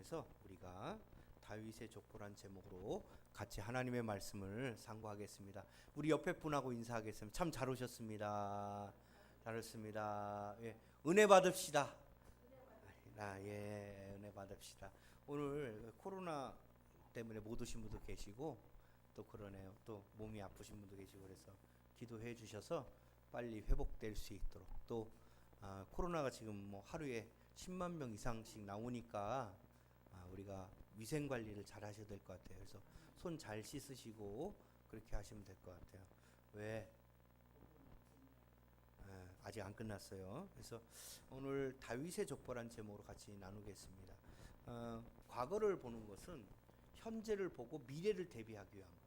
통해서 우리가 다윗의 족보란 제목으로 같이 하나님의 말씀을 상고하겠습니다. 우리 옆에 분하고 인사하겠습니다. 참 잘 오셨습니다. 잘 오셨습니다. 예, 은혜 받읍시다. 예, 은혜 받읍시다. 오늘 코로나 때문에 못 오신 분도 계시고 또 그러네요. 또 몸이 아프신 분도 계시고 그래서 기도해 주셔서 빨리 회복될 수 있도록 또 코로나가 지금 뭐 하루에 10만 명 이상씩 나오니까 우리가 위생 관리를 잘 하셔야 될 것 같아요. 그래서 손 잘 씻으시고 그렇게 하시면 될 것 같아요. 왜? 아직 안 끝났어요. 그래서 오늘 다윗의 족보란 제목으로 같이 나누겠습니다. 과거를 보는 것은 현재를 보고 미래를 대비하기 위한 거예요.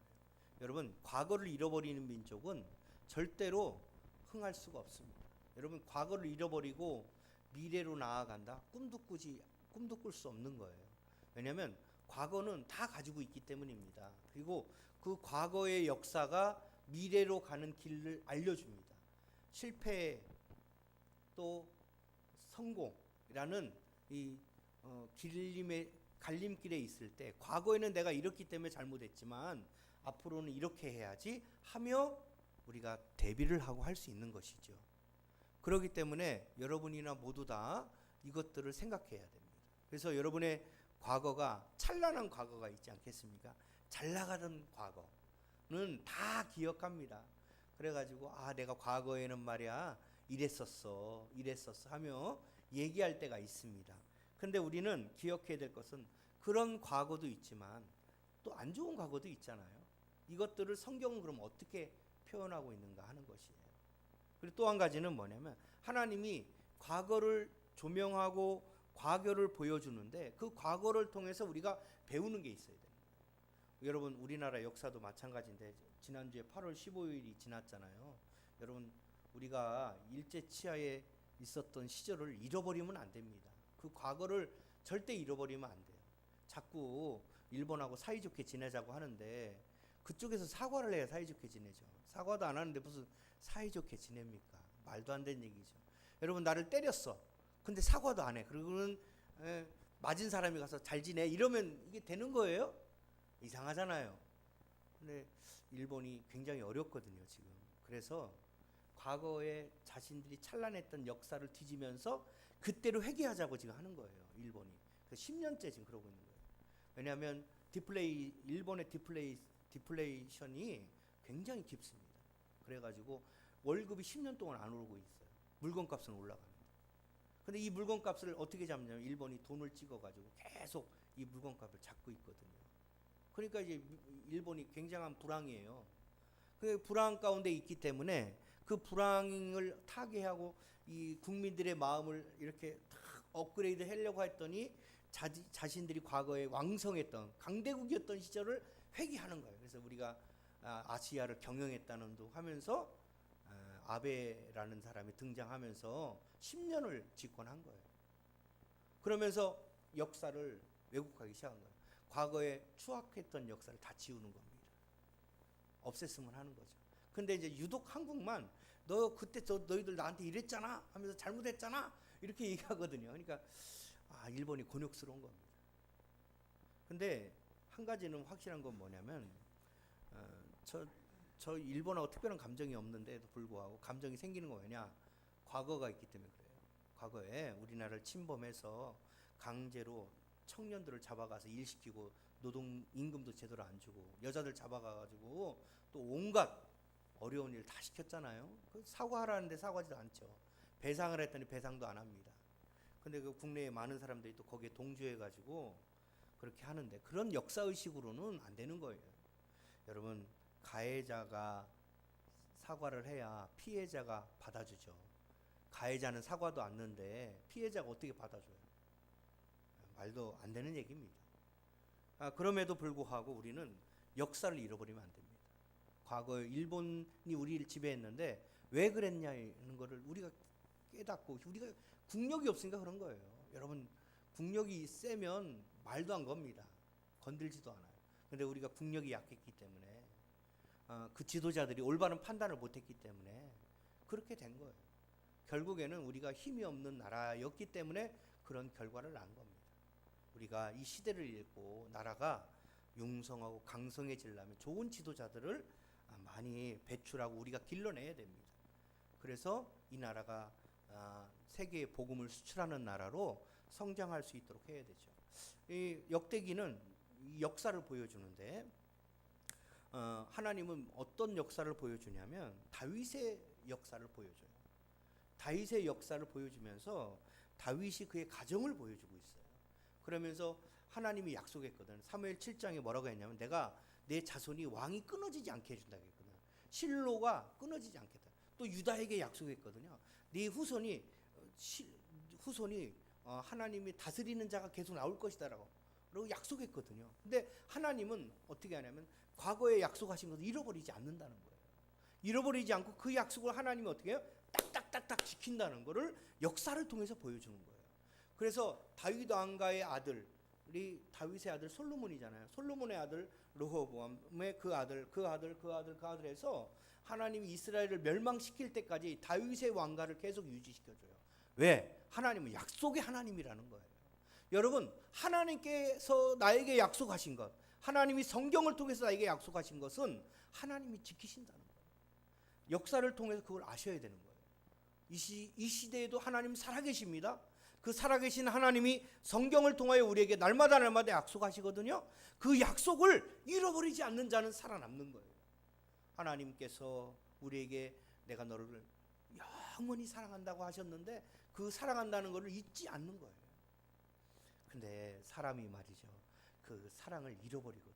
여러분, 과거를 잃어버리는 민족은 절대로 흥할 수가 없습니다. 여러분, 과거를 잃어버리고 미래로 나아간다? 꿈도 꿀 수 없는 거예요. 왜냐하면 과거는 다 가지고 있기 때문입니다. 그리고 그 과거의 역사가 미래로 가는 길을 알려줍니다. 실패 또 성공이라는 이 갈림길에 있을 때 과거에는 내가 이렇기 때문에 잘못했지만 앞으로는 이렇게 해야지 하며 우리가 대비를 하고 할 수 있는 것이죠. 그렇기 때문에 여러분이나 모두 다 이것들을 생각해야 됩니다. 그래서 여러분의 과거가 찬란한 과거가 있지 않겠습니까? 잘 나가던 과거는 다 기억합니다. 그래가지고 내가 과거에는 말이야 이랬었어 하며 얘기할 때가 있습니다. 근데 우리는 기억해야 될 것은 그런 과거도 있지만 또 안 좋은 과거도 있잖아요. 이것들을 성경은 그럼 어떻게 표현하고 있는가 하는 것이에요. 그리고 또 한 가지는 뭐냐면 하나님이 과거를 조명하고 과거를 보여주는데 그 과거를 통해서 우리가 배우는 게 있어야 됩니다. 여러분, 우리나라 역사도 마찬가지인데 지난주에 8월 15일이 지났잖아요. 여러분, 우리가 일제 치하에 있었던 시절을 잃어버리면 안 됩니다. 그 과거를 절대 잃어버리면 안 돼요. 자꾸 일본하고 사이좋게 지내자고 하는데 그쪽에서 사과를 해야 사이좋게 지내죠. 사과도 안 하는데 무슨 사이좋게 지냅니까? 말도 안 되는 얘기죠. 여러분, 나를 때렸어. 근데 사과도 안 해. 그러고는 맞은 사람이 가서 잘 지내. 이러면 이게 되는 거예요? 이상하잖아요. 근데 일본이 굉장히 어렵거든요, 지금. 그래서 과거에 자신들이 찬란했던 역사를 뒤지면서 그때로 회귀하자고 지금 하는 거예요, 일본이. 그래서 10년째 지금 그러고 있는 거예요. 왜냐하면 일본의 디플레이션이 굉장히 깊습니다. 그래가지고 월급이 10년 동안 안 오르고 있어요. 물건값은 올라가는데. 근데 이 물건값을 어떻게 잡냐면 일본이 돈을 찍어가지고 계속 이 물건값을 잡고 있거든요. 그러니까 이제 일본이 굉장한 불황이에요. 그 불황 가운데 있기 때문에 그 불황을 타개하고 이 국민들의 마음을 이렇게 탁 업그레이드 하려고 했더니 자신들이 과거에 왕성했던 강대국이었던 시절을 회귀하는 거예요. 그래서 우리가 아시아를 경영했다는 도 하면서 아베라는 사람이 등장하면서 10년을 집권한 거예요. 그러면서 역사를 왜곡하기 시작한 거예요. 과거에 추악했던 역사를 다 지우는 겁니다. 없앴으면 하는 거죠. 근데 이제 유독 한국만 너 그때 너희들 나한테 이랬잖아 하면서 잘못했잖아 이렇게 얘기하거든요. 그러니까 일본이 곤욕스러운 겁니다. 근데 한 가지는 확실한 건 뭐냐면 저 일본하고 특별한 감정이 없는데도 불구하고 감정이 생기는 거 왜냐? 과거가 있기 때문에 그래요. 과거에 우리나라를 침범해서 강제로 청년들을 잡아가서 일시키고 노동 임금도 제대로 안 주고 여자들 잡아가가지고 또 온갖 어려운 일 다 시켰잖아요. 그 사과하라는데 사과하지도 않죠. 배상을 했더니 배상도 안 합니다. 근데 그 국내에 많은 사람들이 또 거기에 동조해가지고 그렇게 하는데 그런 역사의식으로는 안 되는 거예요. 여러분, 가해자가 사과를 해야 피해자가 받아주죠. 가해자는 사과도 않는데 피해자가 어떻게 받아줘요? 말도 안 되는 얘기입니다. 그럼에도 불구하고 우리는 역사를 잃어버리면 안 됩니다. 과거에 일본이 우리를 지배했는데 왜 그랬냐는 것을 우리가 깨닫고 우리가 국력이 없으니까 그런 거예요. 여러분, 국력이 세면 말도 안 겁니다. 건들지도 않아요. 근데 우리가 국력이 약했기 때문에 그 지도자들이 올바른 판단을 못했기 때문에 그렇게 된 거예요. 결국에는 우리가 힘이 없는 나라였기 때문에 그런 결과를 낳은 겁니다. 우리가 이 시대를 읽고 나라가 융성하고 강성해지려면 좋은 지도자들을 많이 배출하고 우리가 길러내야 됩니다. 그래서 이 나라가 세계에 복음을 수출하는 나라로 성장할 수 있도록 해야 되죠. 이 역대기는 이 역사를 보여주는데 하나님은 어떤 역사를 보여주냐면 다윗의 역사를 보여줘요. 다윗의 역사를 보여주면서 다윗이 그의 가정을 보여주고 있어요. 그러면서 하나님이 약속했거든. 사무엘 7장에 뭐라고 했냐면 내가 내 자손이 왕이 끊어지지 않게 해준다고 했거든. 실로가 끊어지지 않겠다. 또 유다에게 약속했거든요. 네 후손이 하나님이 다스리는 자가 계속 나올 것이다라고 그리고 약속했거든요. 근데 하나님은 어떻게 하냐면 과거에 약속하신 것을 잃어버리지 않는다는 거예요. 잃어버리지 않고 그 약속을 하나님이 어떻게 해요? 딱딱딱딱 지킨다는 것을 역사를 통해서 보여주는 거예요. 그래서 다윗 왕가의 아들이 다윗의 아들 솔로몬이잖아요. 솔로몬의 아들 르호보암의 그 아들 해서 하나님이 이스라엘을 멸망시킬 때까지 다윗의 왕가를 계속 유지시켜줘요. 왜? 하나님은 약속의 하나님이라는 거예요. 여러분, 하나님께서 나에게 약속하신 것, 하나님이 성경을 통해서 나에게 약속하신 것은 하나님이 지키신다는 거예요. 역사를 통해서 그걸 아셔야 되는 거예요. 이 시대에도 하나님 살아계십니다. 그 살아계신 하나님이 성경을 통하여 우리에게 날마다 약속하시거든요. 그 약속을 잃어버리지 않는 자는 살아남는 거예요. 하나님께서 우리에게 내가 너를 영원히 사랑한다고 하셨는데 그 사랑한다는 것을 잊지 않는 거예요. 근데 사람이 말이죠, 그 사랑을 잃어버리거든.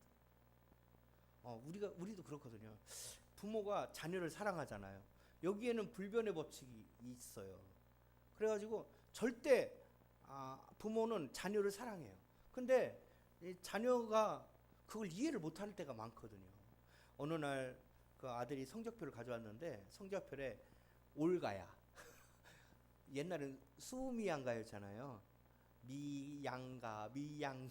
우리도 그렇거든요. 부모가 자녀를 사랑하잖아요. 여기에는 불변의 법칙이 있어요. 그래가지고 절대 부모는 자녀를 사랑해요. 근데 자녀가 그걸 이해를 못할 때가 많거든요. 어느 날 그 아들이 성적표를 가져왔는데 성적표에 올가야 옛날엔 수미양가였잖아요. 미양가, 미양,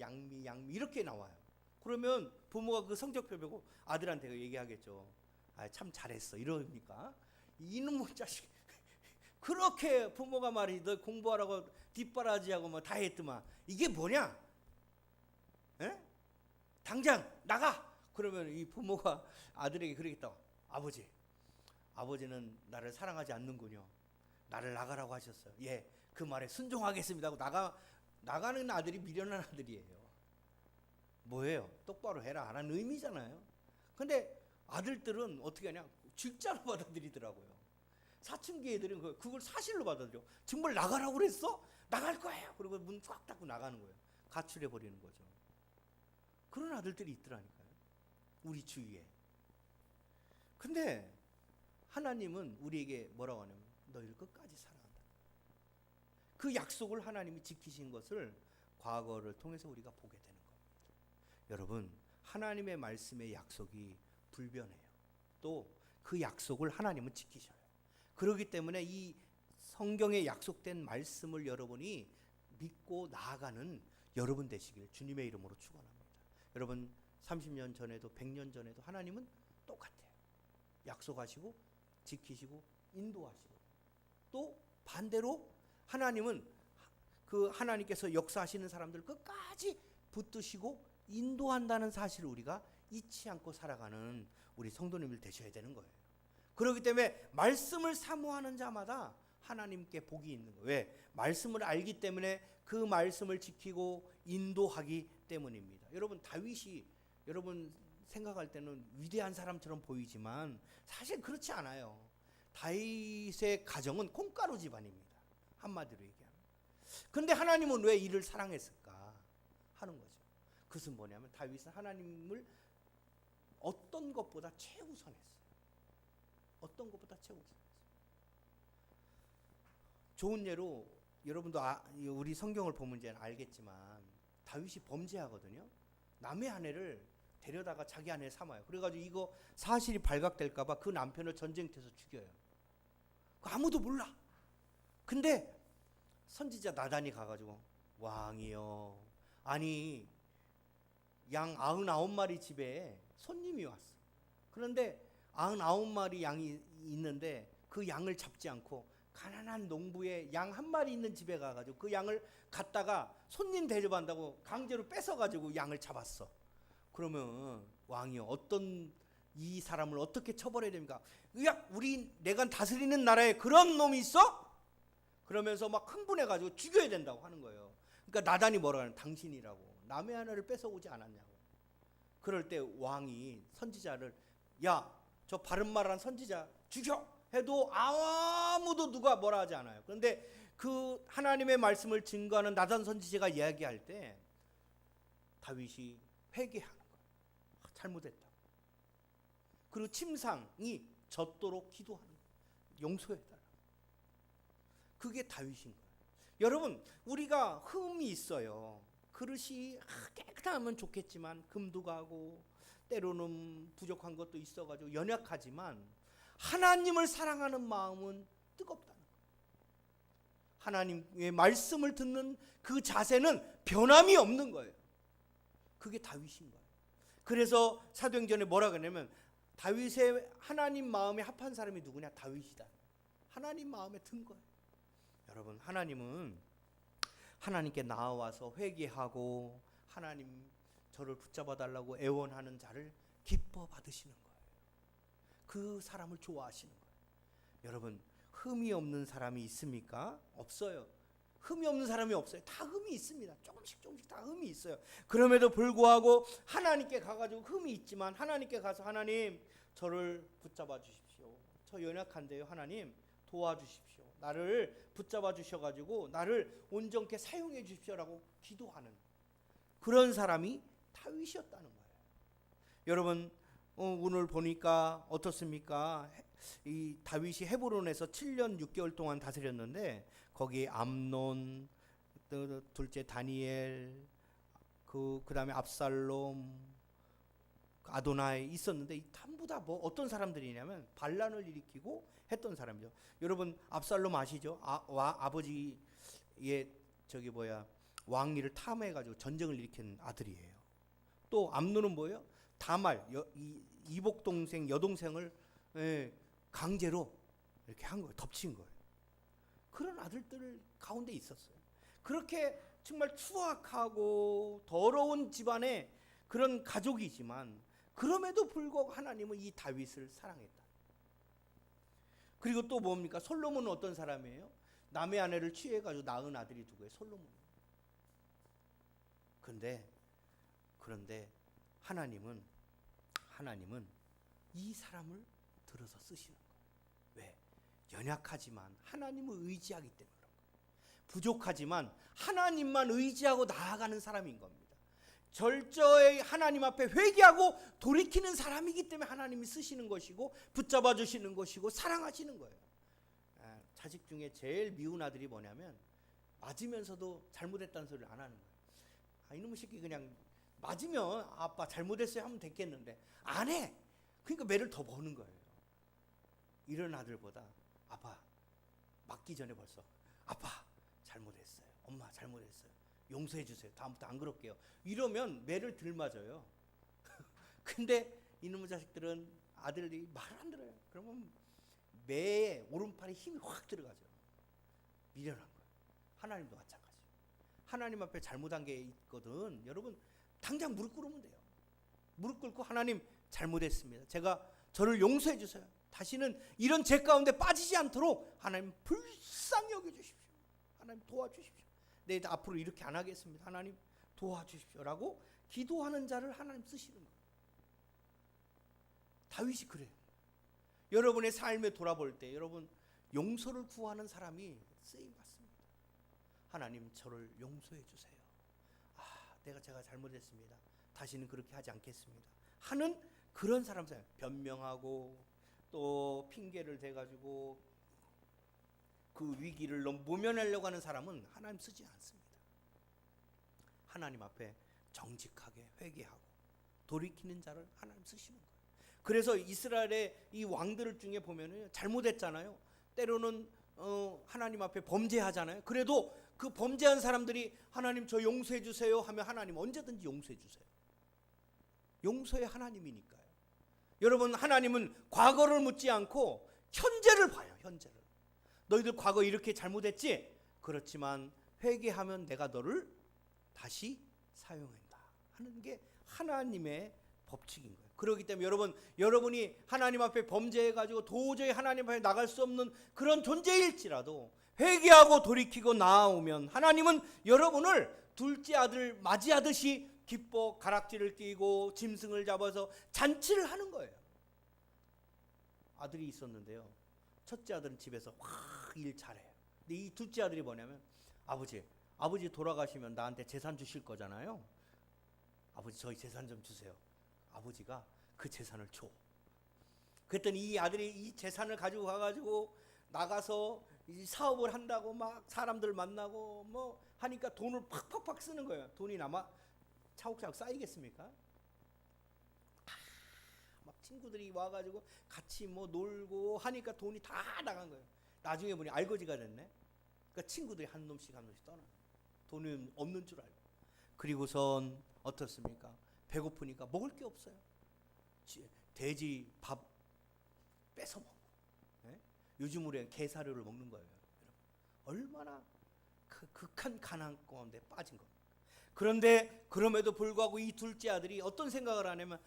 양미 이렇게 나와요. 그러면 부모가 그 성적표 보고 아들한테 얘기하겠죠. 참 잘했어 이러니까 이놈의 자식 그렇게 부모가 말이 너 공부하라고 뒷바라지하고 뭐 다 했더만 이게 뭐냐? 에? 당장 나가! 그러면 이 부모가 아들에게 그러겠다. 아버지는 나를 사랑하지 않는군요. 나를 나가라고 하셨어요. 예, 그 말에 순종하겠습니다 하고 나가는 아들이 미련한 아들이에요. 뭐예요? 똑바로 해라 라는 의미잖아요. 근데 아들들은 어떻게 하냐? 진짜로 받아들이더라고요. 사춘기 애들은 그걸 사실로 받아들여. 정말 나가라고 그랬어? 나갈 거예요. 그리고 문 쫙 닫고 나가는 거예요. 가출해 버리는 거죠. 그런 아들들이 있더라니까요. 우리 주위에. 근데 하나님은 우리에게 뭐라고 하냐면 너희를 끝까지 사랑한다. 그 약속을 하나님이 지키신 것을 과거를 통해서 우리가 보게 되는 겁니다. 여러분, 하나님의 말씀의 약속이 불변해요. 또 그 약속을 하나님은 지키셔요. 그렇기 때문에 이 성경에 약속된 말씀을 여러분이 믿고 나아가는 여러분 되시길 주님의 이름으로 축원합니다. 여러분 30년 전에도 100년 전에도 하나님은 똑같아요. 약속하시고 지키시고 인도하시고 또 반대로 하나님은 그 하나님께서 역사하시는 사람들 끝까지 붙드시고 인도한다는 사실을 우리가 잊지 않고 살아가는 우리 성도님들 되셔야 되는 거예요. 그렇기 때문에 말씀을 사모하는 자마다 하나님께 복이 있는 거예요. 왜? 말씀을 알기 때문에 그 말씀을 지키고 인도하기 때문입니다. 여러분 다윗이 여러분 생각할 때는 위대한 사람처럼 보이지만 사실 그렇지 않아요. 다윗의 가정은 콩가루 집안입니다. 한마디로 얘기하면. 근데 하나님은 왜 이를 사랑했을까 하는 거죠. 그것은 뭐냐면 다윗은 하나님을 어떤 것보다 최우선했어요. 어떤 것보다 최우선했어요. 좋은 예로 여러분도 우리 성경을 보면 이제 알겠지만 다윗이 범죄하거든요. 남의 아내를 데려다가 자기 아내 삼아요. 그래가지고 이거 사실이 발각될까봐 그 남편을 전쟁터에서 죽여요. 아무도 몰라. 근데 선지자 나단이 가가지고 왕이여, 아니 양 99마리 집에 손님이 왔어. 그런데 99마리 양이 있는데 그 양을 잡지 않고 가난한 농부의 양 한 마리 있는 집에 가가지고 그 양을 갖다가 손님 대접한다고 강제로 뺏어가지고 양을 잡았어. 그러면 왕이 어떤 이 사람을 어떻게 처벌해야 됩니까? 야, 내가 다스리는 나라에 그런 놈이 있어? 그러면서 막 흥분해가지고 죽여야 된다고 하는 거예요. 그러니까 나단이 뭐라 하는 당신이라고 남의 하나를 뺏어오지 않았냐고. 그럴 때 왕이 선지자를 야, 저 바른 말한 선지자 죽여 해도 아무도 누가 뭐라 하지 않아요. 그런데 그 하나님의 말씀을 증거하는 나단 선지자가 이야기할 때 다윗이 회개하는 거예요. 잘못했다. 그리고 침상이 젖도록 기도하는 거예요. 용서해달라. 그게 다윗인 거예요. 여러분, 우리가 흠이 있어요. 그릇이 깨끗하면 좋겠지만 금도 가고 때로는 부족한 것도 있어가지고 연약하지만 하나님을 사랑하는 마음은 뜨겁다는 거예요. 하나님의 말씀을 듣는 그 자세는 변함이 없는 거예요. 그게 다윗인 거예요. 그래서 사도행전에 뭐라 그러냐면 다윗의 하나님 마음에 합한 사람이 누구냐? 다윗이다. 하나님 마음에 든 거예요. 여러분, 하나님은 하나님께 나와서 회개하고 하나님 저를 붙잡아 달라고 애원하는 자를 기뻐 받으시는 거예요. 그 사람을 좋아하시는 거예요. 여러분, 흠이 없는 사람이 있습니까? 없어요. 흠이 없는 사람이 없어요. 다 흠이 있습니다. 조금씩 다 흠이 있어요. 그럼에도 불구하고 하나님께 가가지고 흠이 있지만 하나님께 가서 하나님 저를 붙잡아 주십시오. 저 연약한데요. 하나님 도와주십시오. 나를 붙잡아 주셔가지고 나를 온전케 사용해 주십시오라고 기도하는 그런 사람이 다윗이었다는 거예요. 여러분, 오늘 보니까 어떻습니까? 이 다윗이 헤브론에서 7년 6개월 동안 다스렸는데 거기에 암논, 둘째 다니엘, 그다음에 압살롬, 아도나이 있었는데 전부 다 뭐 어떤 사람들이냐면 반란을 일으키고 했던 사람이죠. 여러분, 압살롬 아시죠? 아버지의 왕위를 탐해가지고 전쟁을 일으킨 아들이에요. 또 암논은 뭐예요? 다말 이복 동생 여동생을 강제로 이렇게 한 거예요. 덮친 거예요. 그런 아들들 가운데 있었어요. 그렇게 정말 추악하고 더러운 집안의 그런 가족이지만 그럼에도 불구하고 하나님은 이 다윗을 사랑했다. 그리고 또 뭡니까? 솔로몬은 어떤 사람이에요? 남의 아내를 취해가지고 낳은 아들이 누구예요? 솔로몬. 그런데 하나님은 이 사람을 들어서 쓰시는 거예요. 왜? 연약하지만 하나님을 의지하기 때문에 그런 거예요. 부족하지만 하나님만 의지하고 나아가는 사람인 겁니다. 절저히 하나님 앞에 회개하고 돌이키는 사람이기 때문에 하나님이 쓰시는 것이고 붙잡아 주시는 것이고 사랑하시는 거예요. 자식 중에 제일 미운 아들이 뭐냐면 맞으면서도 잘못했다는 소리를 안 하는 거예요. 이놈의 새끼 그냥 맞으면 아빠 잘못했어요 하면 됐겠는데 안 해. 그러니까 매를 더 버는 거예요. 이런 아들보다 아빠 맞기 전에 벌써 아빠 잘못했어요. 엄마 잘못했어요. 용서해 주세요. 다음부터 안 그럴게요. 이러면 매를 덜 맞아요. 근데 이놈의 자식들은 아들이 말 안 들어요. 그러면 매에 오른팔에 힘이 확 들어가죠. 미련한 거예요. 하나님도 마찬가지예요. 하나님 앞에 잘못한 게 있거든. 여러분 당장 무릎 꿇으면 돼요. 무릎 꿇고 하나님 잘못했습니다. 저를 용서해 주세요. 다시는 이런 죄 가운데 빠지지 않도록 하나님 불쌍히 여겨 주십시오. 하나님 도와주십시오. 네, 앞으로 이렇게 안 하겠습니다. 하나님 도와주십시오라고 기도하는 자를 하나님 쓰시는 거예요. 다윗이 그래요. 여러분의 삶에 돌아볼 때 여러분 용서를 구하는 사람이 쓰임 받습니다. 하나님 저를 용서해 주세요. 제가 잘못했습니다. 다시는 그렇게 하지 않겠습니다. 하는 그런 사람 변명하고 또 핑계를 대가지고 그 위기를 모면하려고 하는 사람은 하나님 쓰지 않습니다. 하나님 앞에 정직하게 회개하고 돌이키는 자를 하나님 쓰시는 거예요. 그래서 이스라엘의 이 왕들 중에 보면은 잘못했잖아요. 때로는 하나님 앞에 범죄하잖아요. 그래도 그 범죄한 사람들이 하나님 저 용서해 주세요 하면 하나님 언제든지 용서해 주세요. 용서의 하나님이니까요. 여러분 하나님은 과거를 묻지 않고 현재를 봐요. 현재를. 너희들 과거 이렇게 잘못했지? 그렇지만 회개하면 내가 너를 다시 사용한다 하는 게 하나님의 법칙인 거예요. 그렇기 때문에 여러분이 하나님 앞에 범죄해가지고 도저히 하나님 앞에 나갈 수 없는 그런 존재일지라도 회개하고 돌이키고 나아오면 하나님은 여러분을 둘째 아들 맞이하듯이 기뻐 가락지를 끼고 짐승을 잡아서 잔치를 하는 거예요. 아들이 있었는데요. 첫째 아들은 집에서 확 일 잘해요. 근데 이 둘째 아들이 뭐냐면 아버지 돌아가시면 나한테 재산 주실 거잖아요. 아버지 저희 재산 좀 주세요. 아버지가 그 재산을 줘. 그랬더니 이 아들이 이 재산을 가지고 가가지고 나가서 이 사업을 한다고 막 사람들 만나고 뭐 하니까 돈을 팍팍팍 쓰는 거예요. 돈이 남아 차곡차곡 쌓이겠습니까? 막 친구들이 와가지고 같이 뭐 놀고 하니까 돈이 다 나간 거예요. 나중에 보니 알거지가 됐네. 그러니까 친구들이 한 놈씩 떠나. 돈은 없는 줄 알고. 그리고선 어떻습니까? 배고프니까 먹을 게 없어요. 돼지 밥 뺏어 먹고, 예? 요즘으로 게사료를 먹는 거예요. 얼마나 극한 가난 가운데 빠진 겁니다. 그런데 그럼에도 불구하고 이 둘째 아들이 어떤 생각을 하냐면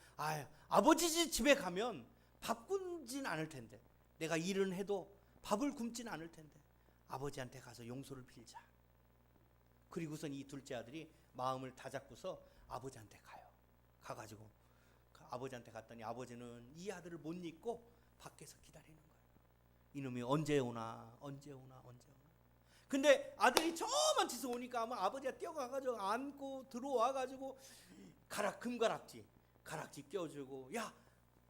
아버지 집에 가면 밥 굶진 않을 텐데, 내가 일은 해도 밥을 굶진 않을 텐데 아버지한테 가서 용서를 빌자. 그리고선 이 둘째 아들이 마음을 다잡고서 아버지한테 가요. 가가지고 아버지한테 갔더니 아버지는 이 아들을 못 잊고 밖에서 기다리는 거예요. 이놈이 언제 오나. 근데 아들이 저 멀리서 오니까 아마 아버지가 뛰어가가지고 안고 들어와가지고 금가락지 껴주고, 야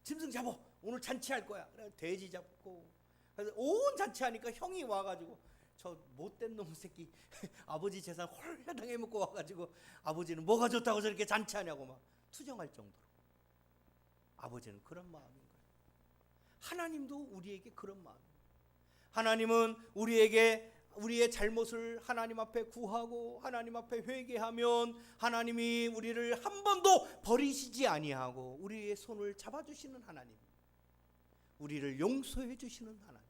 짐승 잡어, 오늘 잔치할 거야. 그래서 돼지 잡고, 그래서 온 잔치하니까 형이 와가지고 저 못된 놈 새끼 아버지 재산 홀라당 해먹고 와가지고 아버지는 뭐가 좋다고 저렇게 잔치하냐고 막 투정할 정도로. 아버지는 그런 마음인 거예요. 하나님도 우리에게 그런 마음이에요. 하나님은 우리의 잘못을 하나님 앞에 구하고 하나님 앞에 회개하면 하나님이 우리를 한 번도 버리시지 아니하고 우리의 손을 잡아주시는 하나님, 우리를 용서해 주시는 하나님,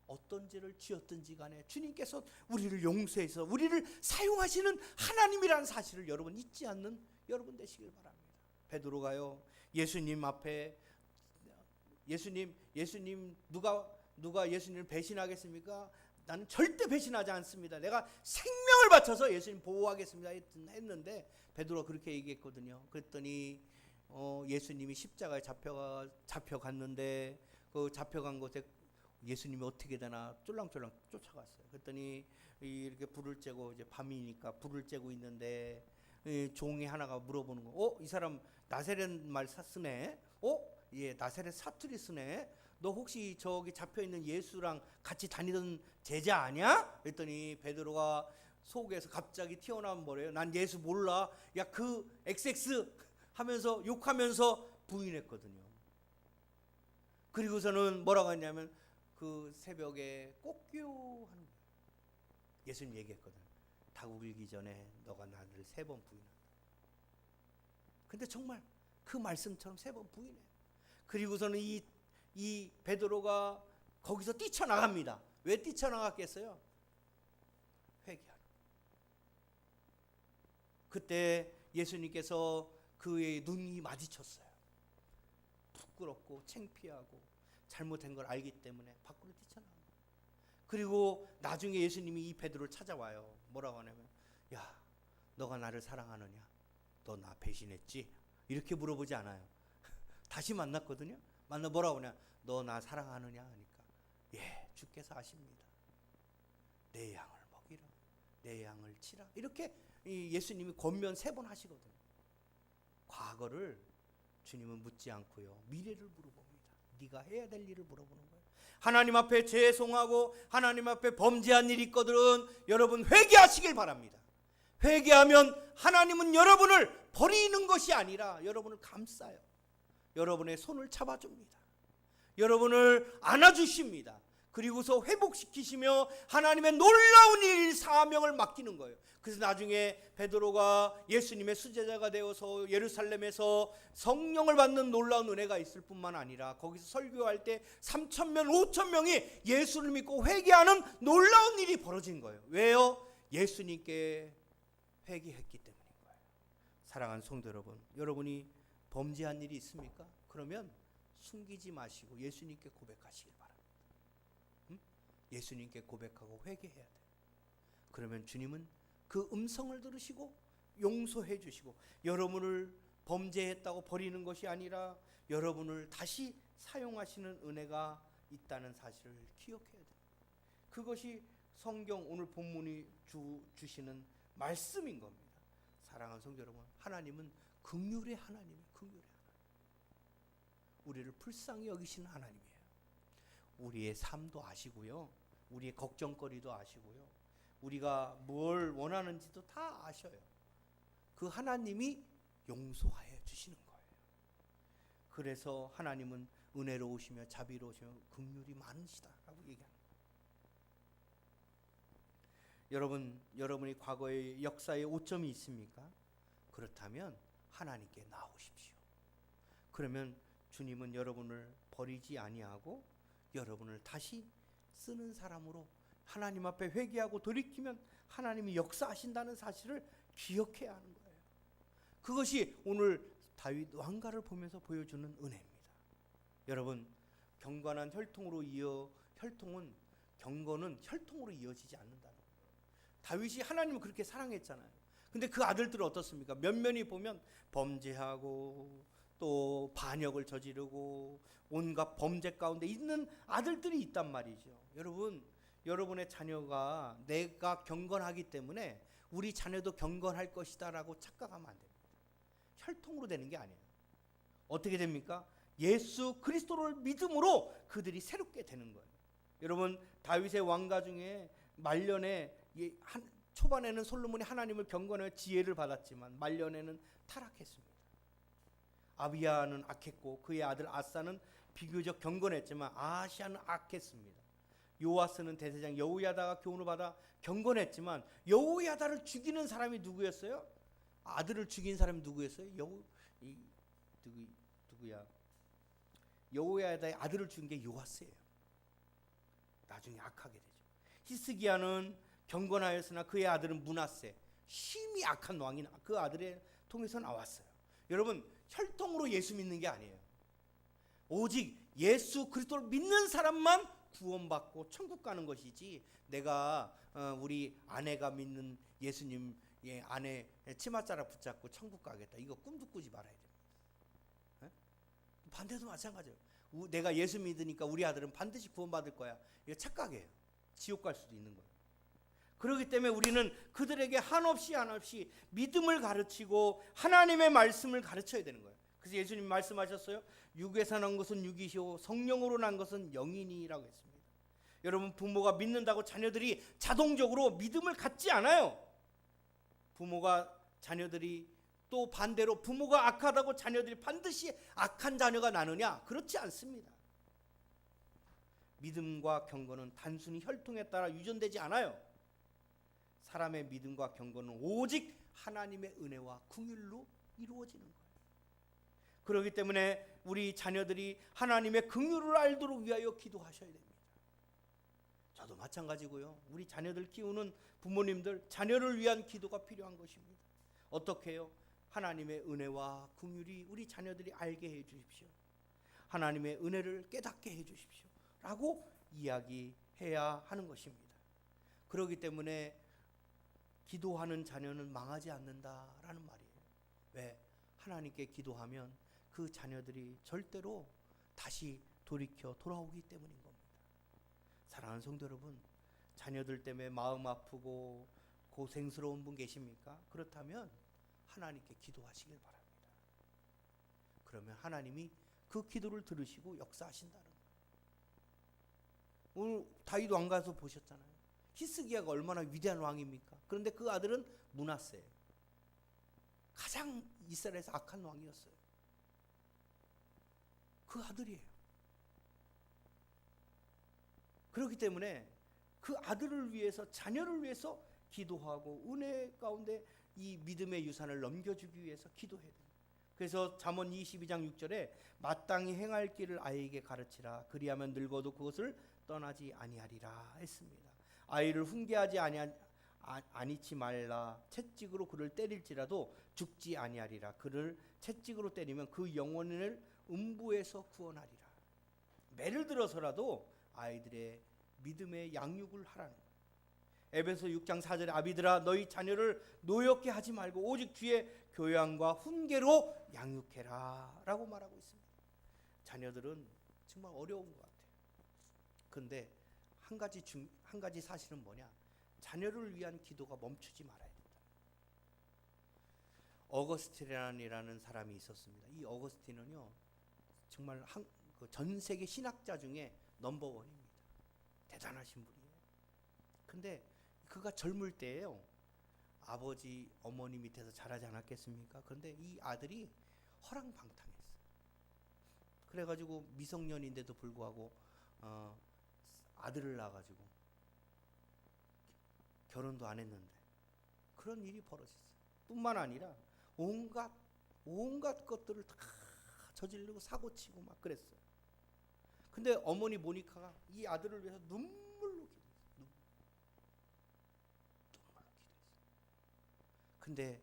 어떤 죄를 지었든지 간에 주님께서 우리를 용서해서 우리를 사용하시는 하나님이라는 사실을 여러분 잊지 않는 여러분 되시길 바랍니다. 베드로가요, 예수님 앞에 예수님 누가 예수님을 배신하겠습니까? 나는 절대 배신하지 않습니다. 내가 생명을 바쳐서 예수님 보호하겠습니다 했는데 베드로가 그렇게 얘기했거든요. 그랬더니 예수님이 십자가에 잡혀갔는데 그 잡혀간 곳에 예수님이 어떻게 되나 쫄랑쫄랑 쫓아갔어요. 그랬더니 이렇게 불을 쬐고, 이제 밤이니까 불을 쬐고 있는데 종이 하나가 물어보는 거. 이 사람 나사렛 말 쓰네. 예, 나사렛 사투리 쓰네. 너 혹시 저기 잡혀있는 예수랑 같이 다니던 제자 아니야? 그랬더니 베드로가 속에서 갑자기 튀어나온 거래요. 난 예수 몰라. 야, 그 XX 하면서 욕하면서 부인했거든요. 그리고서는 뭐라고 했냐면 그 새벽에 꼭교 하는 거예요. 예수님 얘기했거든. 닭 울기 전에 너가 나를 3번 부인한다. 근데 정말 그 말씀처럼 3번 부인해요. 그리고서는 이 베드로가 거기서 뛰쳐나갑니다. 왜 뛰쳐나갔겠어요? 회개하라. 그때 예수님께서 그의 눈이 마주쳤어요. 부끄럽고 창피하고 잘못한 걸 알기 때문에 밖으로 뛰쳐나갑니다. 그리고 나중에 예수님이 이 베드로를 찾아와요. 뭐라고 하냐면, 야, 너가 나를 사랑하느냐? 너 나 배신했지? 이렇게 물어보지 않아요. 다시 만났거든요. 만나 뭐라고 하냐? 너 나 사랑하느냐? 하니까, 예, 주께서 아십니다. 내 양을 먹이라, 내 양을 치라. 이렇게 예수님이 권면 3번 하시거든요. 과거를 주님은 묻지 않고요, 미래를 물어봅니다. 네가 해야 될 일을 물어보는 거예요. 하나님 앞에 죄송하고 하나님 앞에 범죄한 일이 있거든 여러분 회개하시길 바랍니다. 회개하면 하나님은 여러분을 버리는 것이 아니라 여러분을 감싸요. 여러분의 손을 잡아줍니다. 여러분을 안아주십니다. 그리고서 회복시키시며 하나님의 놀라운 일 사명을 맡기는 거예요. 그래서 나중에 베드로가 예수님의 수제자가 되어서 예루살렘에서 성령을 받는 놀라운 은혜가 있을 뿐만 아니라 거기서 설교할 때 3,000명, 5,000명이 예수를 믿고 회개하는 놀라운 일이 벌어진 거예요. 왜요? 예수님께 회개했기 때문인 거예요. 사랑하는 성도 여러분, 여러분이 범죄한 일이 있습니까? 그러면 숨기지 마시고 예수님께 고백하시길 바랍니다. 예수님께 고백하고 회개해야 돼요. 그러면 주님은 그 음성을 들으시고 용서해 주시고 여러분을 범죄했다고 버리는 것이 아니라 여러분을 다시 사용하시는 은혜가 있다는 사실을 기억해야 돼요. 그것이 성경 오늘 본문이 주시는 말씀인 겁니다. 사랑하는 성도 여러분, 하나님은 긍휼의 하나님이에요. 긍휼의 하나님. 우리를 불쌍히 여기시는 하나님이에요. 우리의 삶도 아시고요, 우리의 걱정거리도 아시고요, 우리가 뭘 원하는지도 다 아셔요. 그 하나님이 용서하여 주시는 거예요. 그래서 하나님은 은혜로우시며 자비로우시며 긍휼이 많으시다라고 얘기합니다. 여러분이 과거의 역사에 오점이 있습니까? 그렇다면 하나님께 나오십시오. 그러면 주님은 여러분을 버리지 아니하고 여러분을 다시 쓰는 사람으로 하나님 앞에 회개하고 돌이키면 하나님이 역사하신다는 사실을 기억해야 하는 거예요. 그것이 오늘 다윗 왕가를 보면서 보여주는 은혜입니다. 여러분, 경건한 경건은 혈통으로 이어지지 않는다는 거예요. 다윗이 하나님을 그렇게 사랑했잖아요. 근데 그 아들들은 어떻습니까? 면면히 보면 범죄하고 또 반역을 저지르고 온갖 범죄 가운데 있는 아들들이 있단 말이죠. 여러분의 자녀가 내가 경건하기 때문에 우리 자녀도 경건할 것이다 라고 착각하면 안 됩니다. 혈통으로 되는 게 아니에요. 어떻게 됩니까? 예수 그리스도를 믿음으로 그들이 새롭게 되는 거예요. 여러분, 다윗의 왕가 중에 말년에 초반에는 솔로몬이 하나님을 경건하여 지혜를 받았지만 말년에는 타락했습니다. 아비야는 악했고 그의 아들 아사는 비교적 경건했지만 아시아는 악했습니다. 요아스는 대제사장 여호야다가 교훈을 받아 경건했지만 여호야다를 죽이는 사람이 누구였어요? 아들을 죽인 사람이 누구였어요? 누구야? 여호야다의 아들을 죽인 게 요아스예요. 나중에 악하게 되죠. 히스기야는 경건하였으나 그의 아들은 므낫세, 심히 악한 왕이 그 아들의 통해서 나왔어요. 여러분, 혈통으로 예수 믿는 게 아니에요. 오직 예수 그리스도를 믿는 사람만 구원받고 천국 가는 것이지, 내가 우리 아내가 믿는 예수님의 아내 치맛자락 붙잡고 천국 가겠다, 이거 꿈도 꾸지 말아야 됩니다. 네? 반대도 마찬가지예요. 내가 예수 믿으니까 우리 아들은 반드시 구원받을 거야, 이거 착각이에요. 지옥 갈 수도 있는 거예요. 그렇기 때문에 우리는 그들에게 한없이 믿음을 가르치고 하나님의 말씀을 가르쳐야 되는 거예요. 그래서 예수님 말씀하셨어요. 육에서 난 것은 육이시오 성령으로 난 것은 영이니라고 했습니다. 여러분, 부모가 믿는다고 자녀들이 자동적으로 믿음을 갖지 않아요. 자녀들이 또 반대로 부모가 악하다고 자녀들이 반드시 악한 자녀가 나느냐? 그렇지 않습니다. 믿음과 경건은 단순히 혈통에 따라 유전되지 않아요. 사람의 믿음과 경건은 오직 하나님의 은혜와 긍휼로 이루어지는 거예요. 그렇기 때문에 우리 자녀들이 하나님의 긍휼을 알도록 위하여 기도하셔야 됩니다. 저도 마찬가지고요. 우리 자녀들 키우는 부모님들, 자녀를 위한 기도가 필요한 것입니다. 어떻게 해요? 하나님의 은혜와 긍휼이 우리 자녀들이 알게 해 주십시오. 하나님의 은혜를 깨닫게 해 주십시오 라고 이야기해야 하는 것입니다. 그렇기 때문에 기도하는 자녀는 망하지 않는다라는 말이에요. 왜? 하나님께 기도하면 그 자녀들이 절대로 다시 돌아오기 때문인 겁니다. 사랑하는 성도 여러분, 자녀들 때문에 마음 아프고 고생스러운 분 계십니까? 그렇다면 하나님께 기도하시길 바랍니다. 그러면 하나님이 그 기도를 들으시고 역사하신다는 거예요. 오늘 다윗 왕가에서 보셨잖아요. 히스기야가 얼마나 위대한 왕입니까? 그런데 그 아들은 므낫세예요. 가장 이스라엘에서 악한 왕이었어요. 그 아들이에요. 그렇기 때문에 그 아들을 위해서, 자녀를 위해서 기도하고 은혜 가운데 이 믿음의 유산을 넘겨주기 위해서 기도해야 돼요. 그래서 잠언 22장 6절에 마땅히 행할 길을 아이에게 가르치라. 그리하면 늙어도 그것을 떠나지 아니하리라 했습니다. 아이를 훈계하지 아니치 말라. 채찍으로 그를 때릴지라도 죽지 아니하리라. 그를 채찍으로 때리면 그 영혼을 음부에서 구원하리라. 매를 들어서라도 아이들의 믿음의 양육을 하라는 거예요. 에베소 6장 4절에 아비들아 너희 자녀를 노엽게 하지 말고 오직 주의 교양과 훈계로 양육해라 라고 말하고 있습니다. 자녀들은 정말 어려운 것 같아요. 그런데 한 가지 사실은 뭐냐, 자녀를 위한 기도가 멈추지 말아야 된다. 어거스틴이라는 사람이 있었습니다. 이 어거스틴은요 정말 전 세계 신학자 중에 넘버원입니다. 대단하신 분이에요. 근데 그가 젊을 때예요. 아버지 어머니 밑에서 자라지 않았겠습니까? 그런데 이 아들이 허랑방탕했어요. 그래가지고 미성년인데도 불구하고 아들을 낳아가지고 결혼도 안 했는데 그런 일이 벌어졌어요. 뿐만 아니라 온갖 것들을 다 저지르고 사고치고 막 그랬어요. 근데 어머니 모니카가 이 아들을 위해서 눈물로 기도했어요. 근데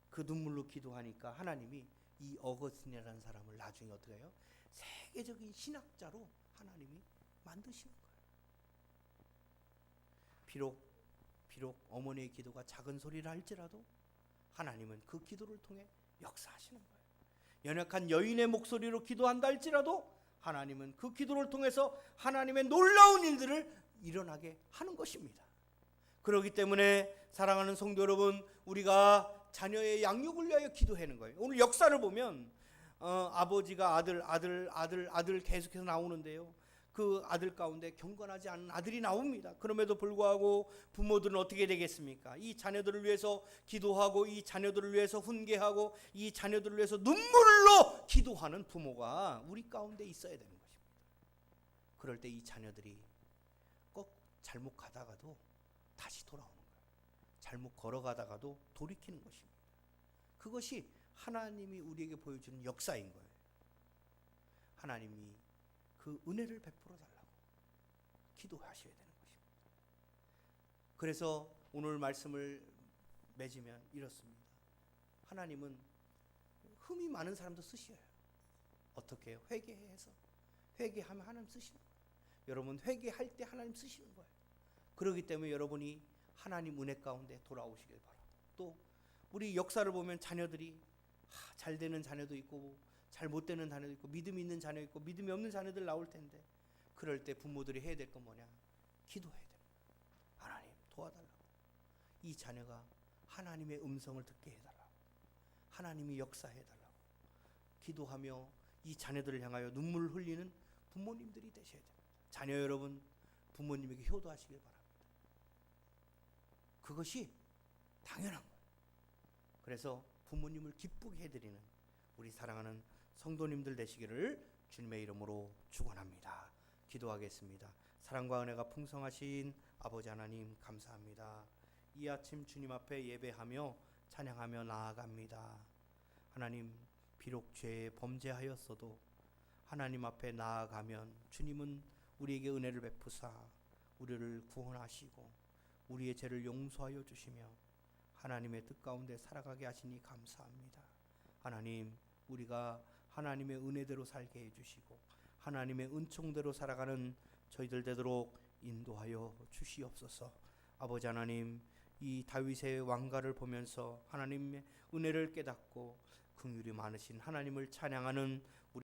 그 눈물로 기도하니까 하나님이 이 어거스틴이라는 사람을 나중에 어떻게 해요? 세계적인 신학자로 하나님이 만드시는 거예요. 비록 어머니의 기도가 작은 소리라 할지라도 하나님은 그 기도를 통해 역사하시는 거예요. 연약한 여인의 목소리로 기도한다 할지라도 하나님은 그 기도를 통해서 하나님의 놀라운 일들을 일어나게 하는 것입니다. 그렇기 때문에 사랑하는 성도 여러분, 우리가 자녀의 양육을 위하여 기도하는 거예요. 오늘 역사를 보면 아버지가 아들 계속해서 나오는데요. 그 아들 가운데 경건하지 않은 아들이 나옵니다. 그럼에도 불구하고 부모들은 어떻게 되겠습니까? 이 자녀들을 위해서 기도하고 이 자녀들을 위해서 훈계하고 이 자녀들을 위해서 눈물로 기도하는 부모가 우리 가운데 있어야 되는 것입니다. 그럴 때 이 자녀들이 꼭 잘못 가다가도 다시 돌아오는 거예요. 잘못 걸어가다가도 돌이키는 것입니다. 그것이 하나님이 우리에게 보여주는 역사인 거예요. 하나님이 그 은혜를 베풀어 달라고 기도하셔야 되는 것입니다. 그래서 오늘 말씀을 맺으면 이렇습니다. 하나님은 흠이 많은 사람도 쓰셔요. 어떻게 해요? 회개해서 회개하면 하나님 쓰시는 거예요. 여러분 회개할 때 하나님 쓰시는 거예요. 그렇기 때문에 여러분이 하나님 은혜 가운데 돌아오시길 바랍니다. 또 우리 역사를 보면 자녀들이 잘 되는 자녀도 있고 잘 못 되는 자녀도 있고 믿음이 있는 자녀 있고 믿음이 없는 자녀들 나올 텐데 그럴 때 부모들이 해야 될 건 뭐냐? 기도해야 돼요. 하나님 도와달라고. 이 자녀가 하나님의 음성을 듣게 해달라고. 하나님이 역사해달라고. 기도하며 이 자녀들을 향하여 눈물 흘리는 부모님들이 되셔야 됩니다. 자녀 여러분, 부모님에게 효도하시길 바랍니다. 그것이 당연한 거예요. 그래서 부모님을 기쁘게 해드리는 우리 사랑하는 성도님들 되시기를 주님의 이름으로 축원합니다. 기도하겠습니다. 사랑과 은혜가 풍성하신 아버지 하나님 감사합니다. 이 아침 주님 앞에 예배하며 찬양하며 나아갑니다. 하나님 비록 죄에 범죄하였어도 하나님 앞에 나아가면 주님은 우리에게 은혜를 베푸사 우리를 구원하시고 우리의 죄를 용서하여 주시며 하나님의 뜻 가운데 살아가게 하시니 감사합니다. 하나님 우리가 하나님의 은혜대로 살게 해주시고 하나님의 은총대로 살아가는 저희들 되도록 인도하여 주시옵소서. 아버지 하나님 이 다윗의 왕가를 보면서 하나님의 은혜를 깨닫고 긍휼이 많으신 하나님을 찬양하는 우리